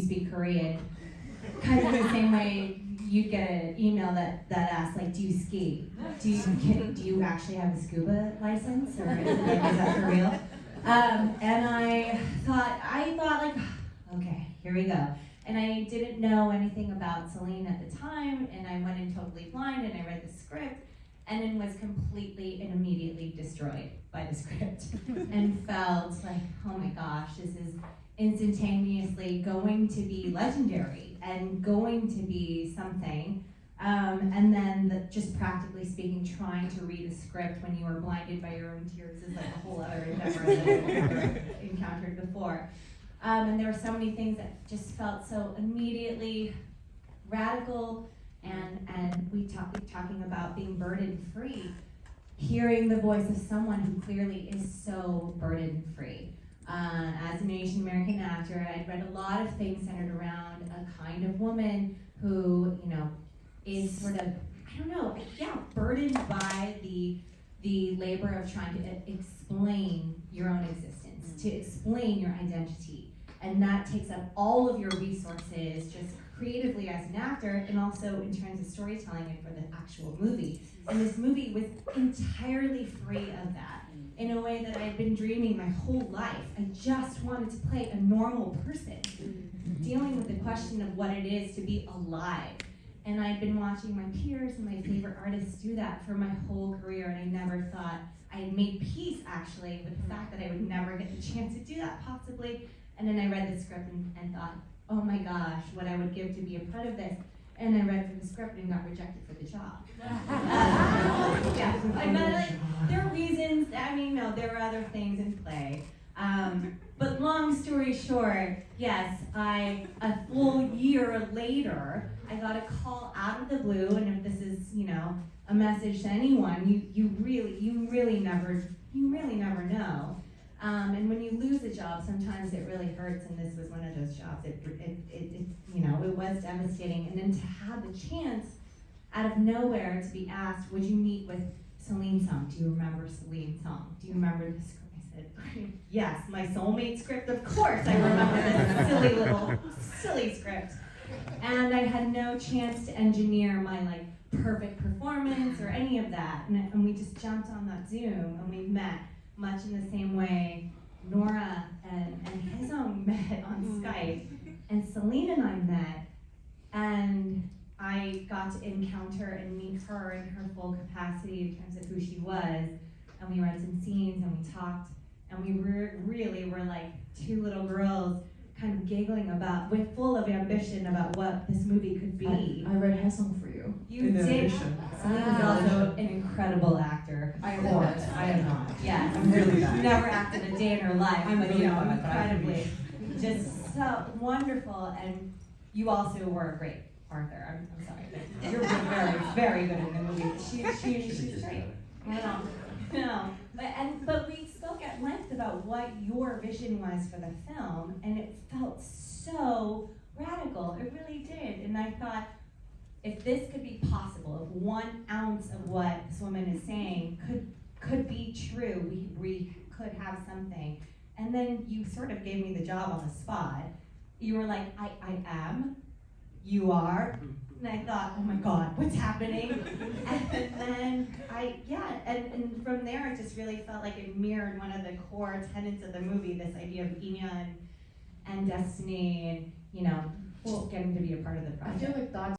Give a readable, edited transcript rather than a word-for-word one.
speak Korean? Kind of the same way you'd get an email that asks, like, do you ski? Do you actually have a scuba license? Or is that for real? And I thought like, okay, here we go. And I didn't know anything about Celine at the time, and I went in totally blind, and I read the script, and then was completely and immediately destroyed by the script, and felt like, oh my gosh, this is instantaneously going to be legendary and going to be something. And then just practically speaking, trying to read a script when you are blinded by your own tears is like a whole other endeavor that I've never encountered before. And there were so many things that just felt so immediately radical, and we talking about being burden free, hearing the voice of someone who clearly is so burden free. As an Asian American actor, I'd read a lot of things centered around a kind of woman who, is sort of, burdened by the labor of trying to explain your own existence, to explain your identity. And that takes up all of your resources, just creatively as an actor, and also in terms of storytelling and for the actual movie. And this movie was entirely free of that, in a way that I had been dreaming my whole life. I just wanted to play a normal person, dealing with the question of what it is to be alive. And I'd been watching my peers and my favorite artists do that for my whole career, and I never thought, I had made peace actually with the fact that I would never get the chance to do that possibly. And then I read the script and thought, oh my gosh, what I would give to be a part of this. And I read through the script and got rejected for the job. There are reasons, no, there are other things in play. But long story short, yes, a full year later, I got a call out of the blue, and if this is, a message to anyone, you really never know. And when you lose a job, sometimes it really hurts, and this was one of those jobs. It was devastating. And then to have the chance, out of nowhere, to be asked, would you meet with Celine Song? Do you remember Celine Song? Do you remember the script? I said, yes, my soulmate script, of course I remember this silly script. And I had no chance to engineer my perfect performance or any of that. And we just jumped on that Zoom, and we met much in the same way Nora and Hezong met on Skype, and Celine and I met, and I got to encounter and meet her in her full capacity in terms of who she was, and we read some scenes and we talked, and we really were like two little girls kind of giggling about, with full of ambition about what this movie could be. I read Hesung for you. You did. Celine is also an incredible actor. I am not. I am not. Yes. I'm really She's not. never acted a day in her life. I'm really not, but incredibly. Just so wonderful, and you also were a great Arthur. I'm sorry. You're very, very good in the movie. She's great. No. But we spoke at length about what your vision was for the film, and it felt so radical. It really did. And I thought, if this could be possible, if 1 ounce of what this woman is saying could be true, we could have something. And then you sort of gave me the job on the spot. You were like, I am, you are. And I thought, oh my God, what's happening? And then and from there it just really felt like it mirrored one of the core tenets of the movie, this idea of Ina and destiny, and getting to be a part of the project. I feel like that's